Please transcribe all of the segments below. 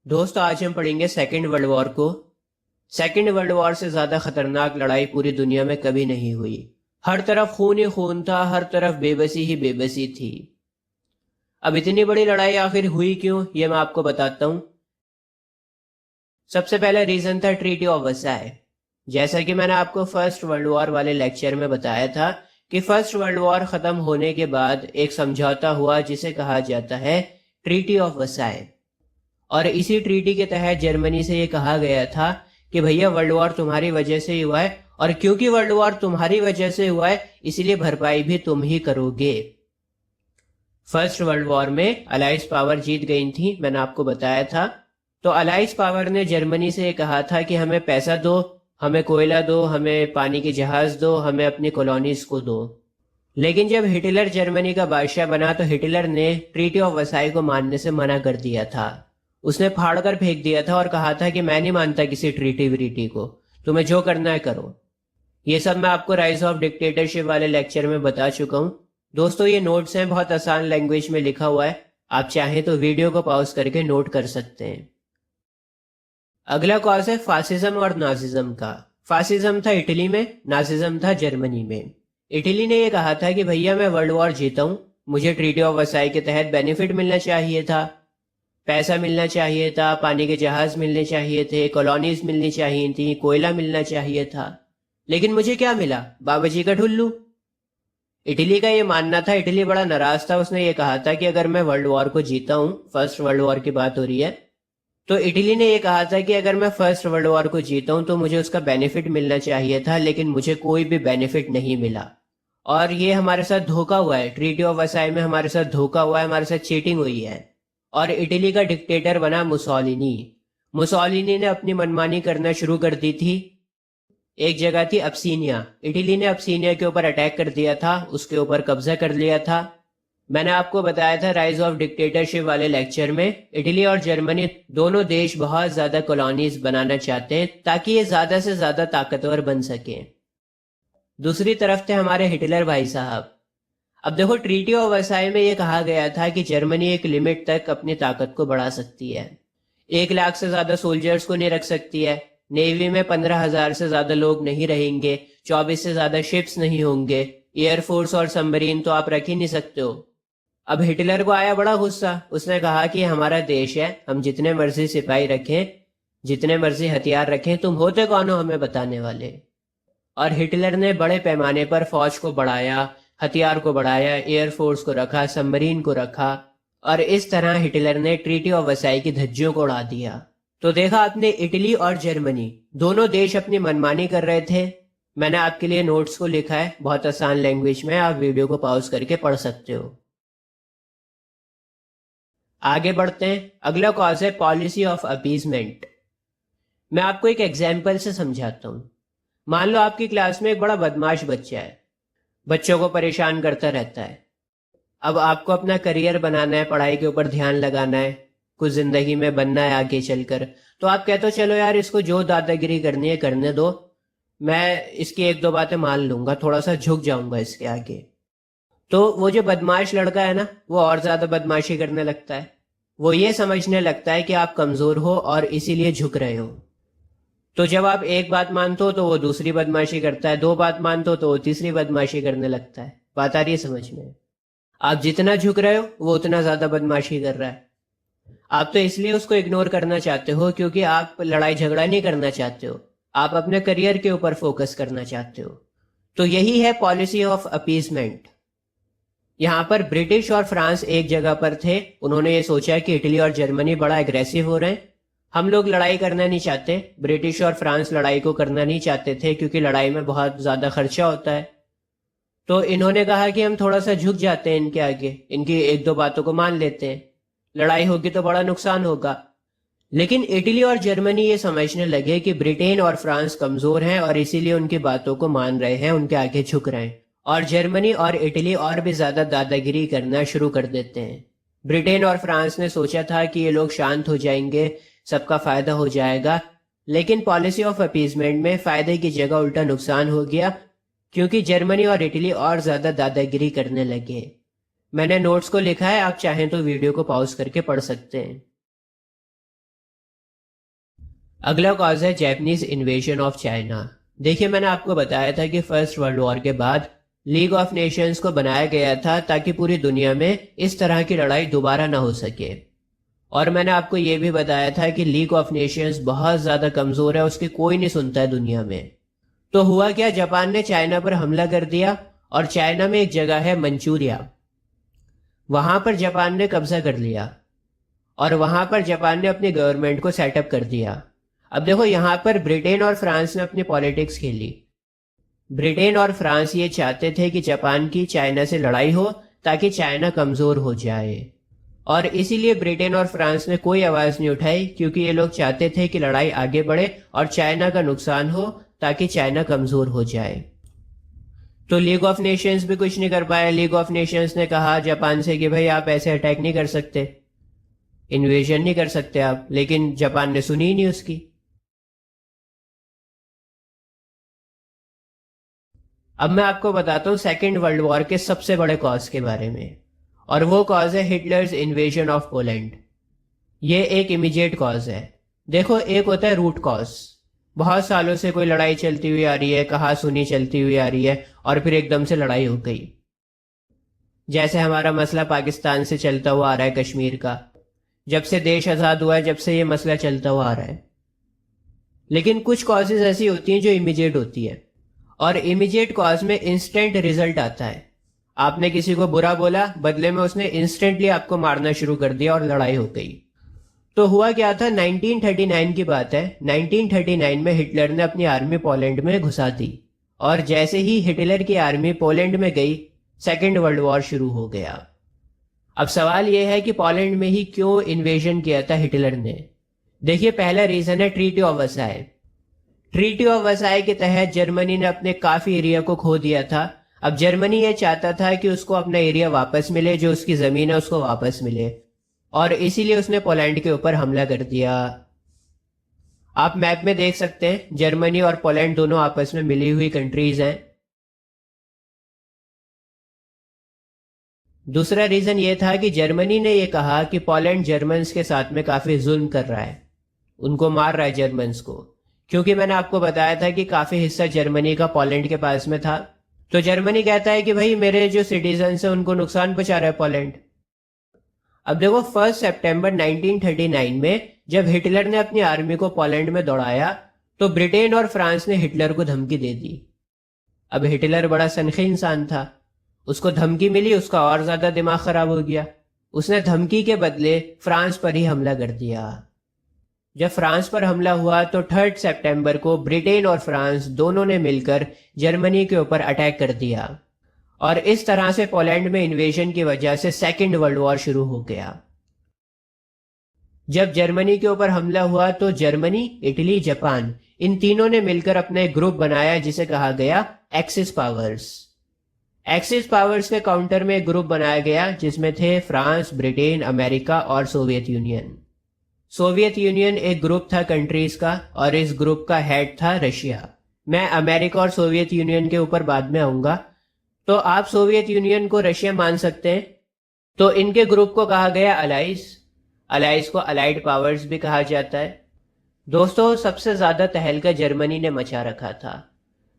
दोस्तों आज हम पढ़ेंगे सेकेंड वर्ल्ड वॉर को। सेकेंड वर्ल्ड वॉर से ज्यादा खतरनाक लड़ाई पूरी दुनिया में कभी नहीं हुई। हर तरफ खून ही खून था, हर तरफ बेबसी ही बेबसी थी। अब इतनी बड़ी लड़ाई आखिर हुई क्यों, ये मैं आपको बताता हूं। सबसे पहला रीजन था ट्रीटी ऑफ वर्साई। जैसा कि मैंने आपको फर्स्ट वर्ल्ड वॉर वाले लेक्चर में बताया था कि फर्स्ट वर्ल्ड वॉर खत्म होने के बाद एक समझौता हुआ जिसे कहा जाता है ट्रीटी ऑफ वर्साई। और इसी ट्रीटी के तहत जर्मनी से ये कहा गया था कि भैया वर्ल्ड वॉर तुम्हारी वजह से ही हुआ है, और क्योंकि वर्ल्ड वॉर तुम्हारी वजह से हुआ है इसीलिए भरपाई भी तुम ही करोगे। फर्स्ट वर्ल्ड वॉर में अलाइज पावर जीत गई थी, मैंने आपको बताया था। तो अलाइज पावर ने जर्मनी से ये कहा था कि हमें पैसा दो, हमें कोयला दो, हमें पानी के जहाज दो, हमें अपनी कॉलोनीज को दो। लेकिन जब हिटलर जर्मनी का बादशाह बना तो हिटलर ने ट्रीटी ऑफ वर्साई को मानने से मना कर दिया था। उसने फाड़ कर फेंक दिया था और कहा था कि मैं नहीं मानता किसी ट्रीटी व्रीटी को, तुम्हें जो करना है करो। ये सब मैं आपको राइज ऑफ डिक्टेटरशिप वाले लेक्चर में बता चुका हूँ। दोस्तों ये नोट्स हैं, बहुत आसान लैंग्वेज में लिखा हुआ है, आप चाहें तो वीडियो को पॉज करके नोट कर सकते हैं। अगला कॉज है फासिज्म और नाजिज्म का। फासिज्म था इटली में, नाजिज्म था जर्मनी में। इटली ने यह कहा था कि भैया मैं वर्ल्ड वॉर जीता हूं, मुझे ट्रीटी ऑफ वर्साई के तहत बेनिफिट मिलना चाहिए था, पैसा मिलना चाहिए था, पानी के जहाज मिलने चाहिए थे, कॉलोनीज मिलनी चाहिए थी, कोयला मिलना चाहिए था। लेकिन मुझे क्या मिला? बाबा जी का ठुल्लू। इटली का ये मानना था, इटली बड़ा नाराज था। उसने ये कहा था कि अगर मैं वर्ल्ड वॉर को जीता हूं, फर्स्ट वर्ल्ड वॉर की बात हो रही है, तो इटली ने यह कहा था कि अगर मैं फर्स्ट वर्ल्ड वॉर को जीता हूं तो मुझे उसका बेनिफिट मिलना चाहिए था, लेकिन मुझे कोई भी बेनिफिट नहीं मिला। और ये हमारे साथ धोखा हुआ है, ट्रीटी ऑफ वर्साई में हमारे साथ धोखा हुआ है, हमारे साथ चीटिंग हुई है। और इटली का डिक्टेटर बना मुसोलिनी। मुसोलिनी ने अपनी मनमानी करना शुरू कर दी थी। एक जगह थी अब्सीनिया, इटली ने अब्सीनिया के ऊपर अटैक कर दिया था, उसके ऊपर कब्जा कर लिया था। मैंने आपको बताया था राइज ऑफ डिक्टेटरशिप वाले लेक्चर में, इटली और जर्मनी दोनों देश बहुत ज्यादा कॉलोनीज बनाना चाहते हैं ताकि ये ज्यादा से ज्यादा ताकतवर बन सके। दूसरी तरफ थे हमारे हिटलर भाई साहब। अब देखो ट्रीटी ऑफ वर्साई में यह कहा गया था कि जर्मनी एक लिमिट तक अपनी ताकत को बढ़ा सकती है। 1 लाख से ज्यादा सोल्जर्स को नहीं रख सकती है, नेवी में 15,000 से ज्यादा लोग नहीं रहेंगे, 24 से ज्यादा शिप्स नहीं होंगे, एयरफोर्स और सबमरीन तो आप रख ही नहीं सकते हो। अब हिटलर को आया बड़ा गुस्सा, उसने कहा कि हमारा देश है, हम जितने मर्जी सिपाही रखें, जितने मर्जी हथियार रखें, तुम होते कौन हो हमें बताने वाले। और हिटलर ने बड़े पैमाने पर फौज को बढ़ाया, हथियार को बढ़ाया, एयरफोर्स को रखा, सबमरीन को रखा, और इस तरह हिटलर ने ट्रीटी ऑफ वर्साई की धज्जियों को उड़ा दिया। तो देखा आपने, इटली और जर्मनी दोनों देश अपनी मनमानी कर रहे थे। मैंने आपके लिए नोट्स को लिखा है बहुत आसान लैंग्वेज में, आप वीडियो को पॉज करके पढ़ सकते हो। आगे बढ़ते हैं। अगला कॉज है पॉलिसी ऑफ अपीजमेंट। मैं आपको एक एग्जाम्पल से समझाता हूं। मान लो आपकी क्लास में एक बड़ा बदमाश बच्चा है, बच्चों को परेशान करता रहता है। अब आपको अपना करियर बनाना है, पढ़ाई के ऊपर ध्यान लगाना है, कुछ जिंदगी में बनना है आगे चलकर। तो आप कहते हो चलो यार इसको जो दादागिरी करनी है करने दो, मैं इसकी 1-2 बातें मान लूंगा, थोड़ा सा झुक जाऊंगा इसके आगे। तो वो जो बदमाश लड़का है ना, वो और ज्यादा बदमाशी करने लगता है। वो ये समझने लगता है कि आप कमजोर हो और इसीलिए झुक रहे हो। तो जब आप एक बात मानते हो तो वो दूसरी बदमाशी करता है, 2 बात मानते हो तो वो तीसरी बदमाशी करने लगता है। बात आ रही है समझ में? आप जितना झुक रहे हो वो उतना ज्यादा बदमाशी कर रहा है। आप तो इसलिए उसको इग्नोर करना चाहते हो क्योंकि आप लड़ाई झगड़ा नहीं करना चाहते हो, आप अपने करियर के ऊपर फोकस करना चाहते हो। तो यही है पॉलिसी ऑफ अपीजमेंट। यहाँ पर ब्रिटिश और फ्रांस एक जगह पर थे, उन्होंने ये सोचा कि इटली और जर्मनी बड़ा एग्रेसिव हो रहे हैं, हम लोग लड़ाई करना नहीं चाहते। ब्रिटिश और फ्रांस लड़ाई को करना नहीं चाहते थे क्योंकि लड़ाई में बहुत ज्यादा खर्चा होता है। तो इन्होंने कहा कि हम थोड़ा सा झुक जाते हैं इनके आगे, इनकी 1-2 बातों को मान लेते हैं, लड़ाई होगी तो बड़ा नुकसान होगा। लेकिन इटली और जर्मनी ये समझने लगे कि ब्रिटेन और फ्रांस कमजोर हैं और इसीलिए उनकी बातों को मान रहे हैं, उनके आगे झुक रहे हैं। और जर्मनी और इटली और भी ज्यादा दादागिरी करना शुरू कर देते हैं। ब्रिटेन और फ्रांस ने सोचा था कि ये लोग शांत हो जाएंगे, सबका फायदा हो जाएगा, लेकिन पॉलिसी ऑफ अपीजमेंट में फायदे की जगह उल्टा नुकसान हो गया क्योंकि जर्मनी और इटली और ज्यादा दादागिरी करने लगे। मैंने नोट्स को लिखा है, आप चाहें तो वीडियो को पॉज करके पढ़ सकते हैं। अगला कॉज है जैपनीज इन्वेजन ऑफ चाइना। देखिए, मैंने आपको बताया था कि फर्स्ट वर्ल्ड वॉर के बाद लीग ऑफ नेशंस को बनाया गया था ताकि पूरी दुनिया में इस तरह की लड़ाई दोबारा ना हो सके। और मैंने आपको ये भी बताया था कि लीग ऑफ नेशंस बहुत ज़्यादा कमज़ोर है, उसकी कोई नहीं सुनता है दुनिया में। तो हुआ क्या, जापान ने चाइना पर हमला कर दिया और चाइना में एक जगह है मंचूरिया, वहां पर जापान ने कब्जा कर लिया और वहां पर जापान ने अपनी गवर्नमेंट को सेटअप कर दिया। अब देखो, यहां पर ब्रिटेन और फ्रांस ने अपनी पॉलिटिक्स खेली। ब्रिटेन और फ्रांस ये चाहते थे कि जापान की चाइना से लड़ाई हो ताकि चाइना कमजोर हो जाए, और इसीलिए ब्रिटेन और फ्रांस ने कोई आवाज नहीं उठाई, क्योंकि ये लोग चाहते थे कि लड़ाई आगे बढ़े और चाइना का नुकसान हो ताकि चाइना कमजोर हो जाए। तो लीग ऑफ नेशंस भी कुछ नहीं कर पाया। लीग ऑफ नेशंस ने कहा जापान से कि भाई आप ऐसे अटैक नहीं कर सकते, इन्वेजन नहीं कर सकते आप, लेकिन जापान ने सुनी ही नहीं उसकी। अब मैं आपको बताता हूँ सेकेंड वर्ल्ड वॉर के सबसे बड़े कॉज के बारे में, और वो कॉज है हिटलर्स इन्वेजन ऑफ पोलैंड। ये एक इमीडिएट कॉज है। देखो, एक होता है रूट कॉज, बहुत सालों से कोई लड़ाई चलती हुई आ रही है, कहा सुनी चलती हुई आ रही है, और फिर एकदम से लड़ाई हो गई। जैसे हमारा मसला पाकिस्तान से चलता हुआ आ रहा है, कश्मीर का, जब से देश आज़ाद हुआ है जब से ये मसला चलता हुआ आ रहा है। लेकिन कुछ कॉजेज ऐसी होती हैं जो इमीडिएट होती है, और इमीडिएट कॉज में इंस्टेंट रिजल्ट आता है। आपने किसी को बुरा बोला, बदले में उसने इंस्टेंटली आपको मारना शुरू कर दिया और लड़ाई हो गई। तो हुआ क्या था, 1939 की बात है। 1939 में हिटलर ने अपनी आर्मी पोलैंड में घुसा दी, और जैसे ही हिटलर की आर्मी पोलैंड में गई, सेकेंड वर्ल्ड वॉर शुरू हो गया। अब सवाल यह है कि पोलैंड में ही क्यों इन्वेजन किया था हिटलर ने। देखिए, पहला रीजन है treaty of Versailles. Treaty of Versailles के तहत जर्मनी ने अपने काफी एरिया को खो दिया था। अब जर्मनी ये चाहता था कि उसको अपना एरिया वापस मिले, जो उसकी जमीन है उसको वापस मिले, और इसीलिए उसने पोलैंड के ऊपर हमला कर दिया। आप मैप में देख सकते हैं, जर्मनी और पोलैंड दोनों आपस में मिली हुई कंट्रीज हैं। दूसरा रीजन ये था कि जर्मनी ने यह कहा कि पोलैंड जर्मन्स के साथ में काफी जुल्म कर रहा है, उनको मार रहा है जर्मन्स को, क्योंकि मैंने आपको बताया था कि काफी हिस्सा जर्मनी का पोलैंड के पास में था। तो जर्मनी कहता है कि भाई मेरे जो सिटीजन है उनको नुकसान पहुंचा रहा है पोलैंड। अब देखो, 1 सितंबर 1939 में जब हिटलर ने अपनी आर्मी को पोलैंड में दौड़ाया, तो ब्रिटेन और फ्रांस ने हिटलर को धमकी दे दी। अब हिटलर बड़ा सनखी इंसान था, उसको धमकी मिली, उसका और ज्यादा दिमाग खराब हो गया। उसने धमकी के बदले फ्रांस पर ही हमला कर दिया। जब फ्रांस पर हमला हुआ तो 3 सितंबर को ब्रिटेन और फ्रांस दोनों ने मिलकर जर्मनी के ऊपर अटैक कर दिया, और इस तरह से पोलैंड में इन्वेजन की वजह से सेकेंड वर्ल्ड वॉर शुरू हो गया। जब जर्मनी के ऊपर हमला हुआ तो जर्मनी, इटली, जापान, इन तीनों ने मिलकर अपना एक ग्रुप बनाया जिसे कहा गया एक्सिस पावर्स। एक्सिस पावर्स के काउंटर में एक ग्रुप बनाया गया जिसमें थे फ्रांस, ब्रिटेन, अमेरिका और सोवियत यूनियन। सोवियत यूनियन एक ग्रुप था कंट्रीज का, और इस ग्रुप का हेड था रशिया। मैं अमेरिका और सोवियत यूनियन के ऊपर बाद में आऊंगा। तो आप सोवियत यूनियन को रशिया मान सकते हैं। तो इनके ग्रुप को कहा गया अलाइज। अलाइज को अलाइड पावर्स भी कहा जाता है। दोस्तों, सबसे ज्यादा तहलका जर्मनी ने मचा रखा था।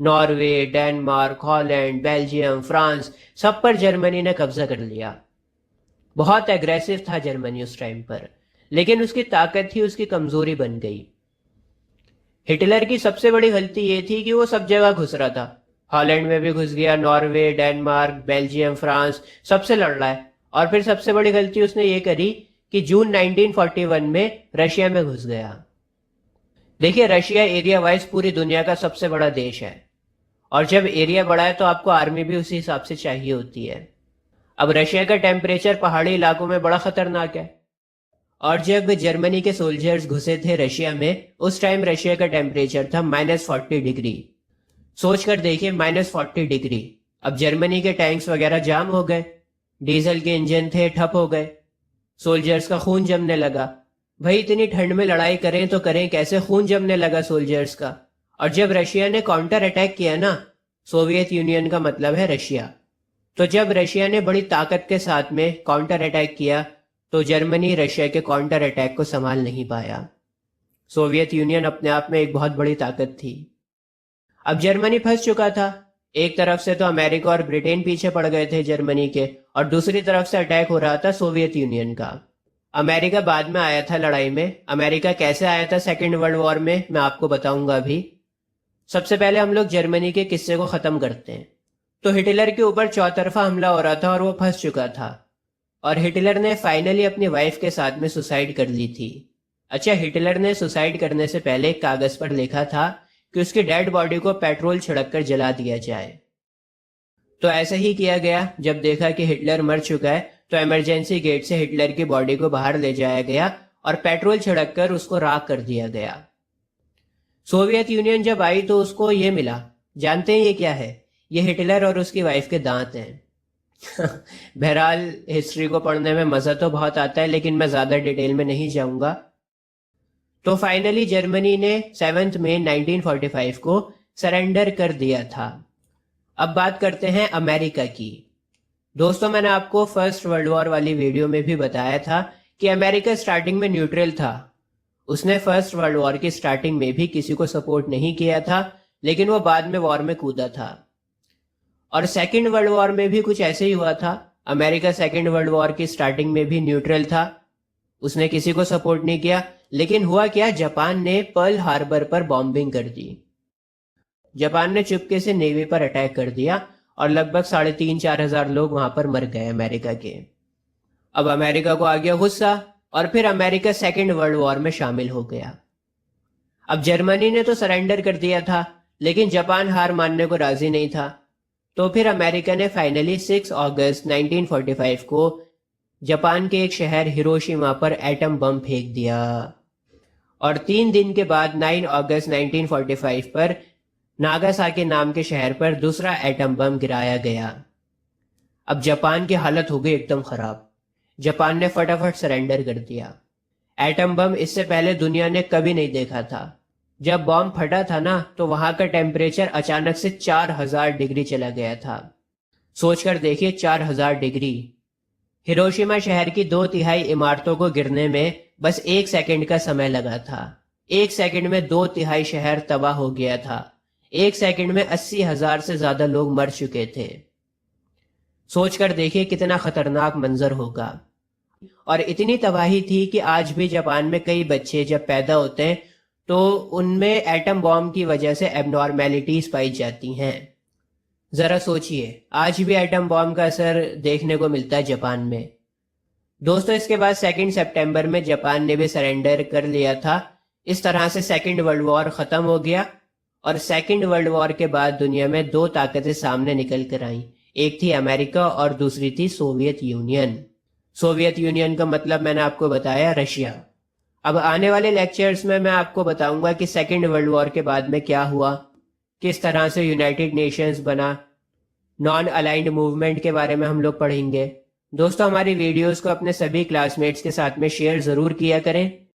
Norway, Denmark, Holland, Belgium, France, सब पर जर्मनी ने कब्जा कर लिया। बहुत एग्रेसिव था जर्मनी उस टाइम पर, लेकिन उसकी ताकत ही उसकी कमजोरी बन गई। हिटलर की सबसे बड़ी गलती ये थी कि वो सब जगह घुस रहा था। हॉलैंड में भी घुस गया, नॉर्वे, डेनमार्क, बेल्जियम, फ्रांस, सबसे लड़ रहा है। और फिर सबसे बड़ी गलती उसने ये करी कि जून 1941 में रशिया में घुस गया। देखिए, रशिया एरिया वाइज पूरी दुनिया का सबसे बड़ा देश है, और जब एरिया बड़ा है तो आपको आर्मी भी उसी हिसाब से चाहिए होती है। अब रशिया का टेम्परेचर पहाड़ी इलाकों में बड़ा खतरनाक है, और जब जर्मनी के सोल्जर्स घुसे थे रशिया में, उस टाइम रशिया का टेम्परेचर था -40 डिग्री। सोच कर देखिए, -40 डिग्री। अब जर्मनी के टैंक्स वगैरह जाम हो गए, डीजल के इंजन थे ठप हो गए, सोल्जर्स का खून जमने लगा। भाई, इतनी ठंड में लड़ाई करें तो करें कैसे, खून जमने लगा सोल्जर्स का। और जब रशिया ने काउंटर अटैक किया ना, सोवियत यूनियन का मतलब है रशिया, तो जब रशिया ने बड़ी ताकत के साथ में काउंटर अटैक किया तो जर्मनी रशिया के काउंटर अटैक को संभाल नहीं पाया। सोवियत यूनियन अपने आप में एक बहुत बड़ी ताकत थी। अब जर्मनी फंस चुका था। एक तरफ से तो अमेरिका और ब्रिटेन पीछे पड़ गए थे जर्मनी के, और दूसरी तरफ से अटैक हो रहा था सोवियत यूनियन का। अमेरिका बाद में आया था लड़ाई में। अमेरिका कैसे आया था सेकेंड वर्ल्ड वॉर में, मैं आपको बताऊंगा अभी। सबसे पहले हम लोग जर्मनी के किस्से को खत्म करते हैं। तो हिटलर के ऊपर चौतरफा हमला हो रहा था और वो फंस चुका था, और हिटलर ने फाइनली अपनी वाइफ के साथ में सुसाइड कर ली थी। अच्छा, हिटलर ने सुसाइड करने से पहले एक कागज पर लिखा था कि उसकी डेड बॉडी को पेट्रोल छिड़क कर जला दिया जाए। तो ऐसा ही किया गया। जब देखा कि हिटलर मर चुका है तो इमरजेंसी गेट से हिटलर की बॉडी को बाहर ले जाया गया और पेट्रोल छिड़क कर उसको राख कर दिया गया। सोवियत यूनियन जब आई तो उसको ये मिला, जानते हैं ये क्या है? ये हिटलर और उसकी वाइफ के दांत हैं। बहरहाल हिस्ट्री को पढ़ने में मजा तो बहुत आता है, लेकिन मैं ज्यादा डिटेल में नहीं जाऊंगा। तो फाइनली जर्मनी ने 7 मई 1945 को सरेंडर कर दिया था। अब बात करते हैं अमेरिका की। दोस्तों, मैंने आपको फर्स्ट वर्ल्ड वॉर वाली वीडियो में भी बताया था कि अमेरिका स्टार्टिंग में न्यूट्रल था। उसने फर्स्ट वर्ल्ड वॉर की स्टार्टिंग में भी किसी को सपोर्ट नहीं किया था, लेकिन वो बाद में वॉर में कूदा था। और सेकेंड वर्ल्ड वॉर में भी कुछ ऐसे ही हुआ था। अमेरिका सेकेंड वर्ल्ड वॉर की स्टार्टिंग में भी न्यूट्रल था, उसने किसी को सपोर्ट नहीं किया। लेकिन हुआ क्या, जापान ने पर्ल हार्बर पर बॉम्बिंग कर दी। जापान ने चुपके से नेवी पर अटैक कर दिया और लगभग 3,500-4 हजार लोग वहां पर मर गए अमेरिका के। अब अमेरिका को आ गया गुस्सा और फिर अमेरिका सेकेंड वर्ल्ड वॉर में शामिल हो गया। अब जर्मनी ने तो सरेंडर कर दिया था, लेकिन जापान हार मानने को राजी नहीं था। तो फिर अमेरिका ने फाइनली 6 अगस्त 1945 को जापान के एक शहर हिरोशिमा पर एटम बम फेंक दिया, और 3 दिन के बाद 9 अगस्त 1945 पर नागासाकी नाम के शहर पर दूसरा एटम बम गिराया गया। अब जापान की हालत हो गई एकदम खराब। जापान ने फटाफट सरेंडर कर दिया। एटम बम इससे पहले दुनिया ने कभी नहीं देखा था। जब बॉम्ब फटा था ना, तो वहां का टेम्परेचर अचानक से 4000 डिग्री चला गया था। सोचकर देखिए, 4000 डिग्री। हिरोशिमा शहर की 2/3 इमारतों को गिरने में बस 1 सेकंड का समय लगा था। 1 सेकंड में 2/3 शहर तबाह हो गया था। 1 सेकंड में 80,000 से ज्यादा लोग मर चुके थे। सोचकर देखिए कितना खतरनाक मंजर होगा। और इतनी तबाही थी कि आज भी जापान में कई बच्चे जब पैदा होते हैं तो उनमें एटम बॉम्ब की वजह से एबनॉर्मेलिटीज पाई जाती हैं। जरा सोचिए, आज भी एटम बॉम्ब का असर देखने को मिलता है जापान में। दोस्तों, इसके बाद 2 सितंबर में जापान ने भी सरेंडर कर लिया था। इस तरह से सेकेंड वर्ल्ड वॉर खत्म हो गया। और सेकेंड वर्ल्ड वॉर के बाद दुनिया में 2 ताकतें सामने निकल कर आईं। एक थी अमेरिका और दूसरी थी सोवियत यूनियन। सोवियत यूनियन का मतलब मैंने आपको बताया, रशिया। अब आने वाले लेक्चर्स में मैं आपको बताऊंगा कि सेकेंड वर्ल्ड वॉर के बाद में क्या हुआ, किस तरह से यूनाइटेड नेशंस बना, नॉन अलाइंड मूवमेंट के बारे में हम लोग पढ़ेंगे। दोस्तों, हमारी वीडियोस को अपने सभी क्लासमेट्स के साथ में शेयर ज़रूर किया करें।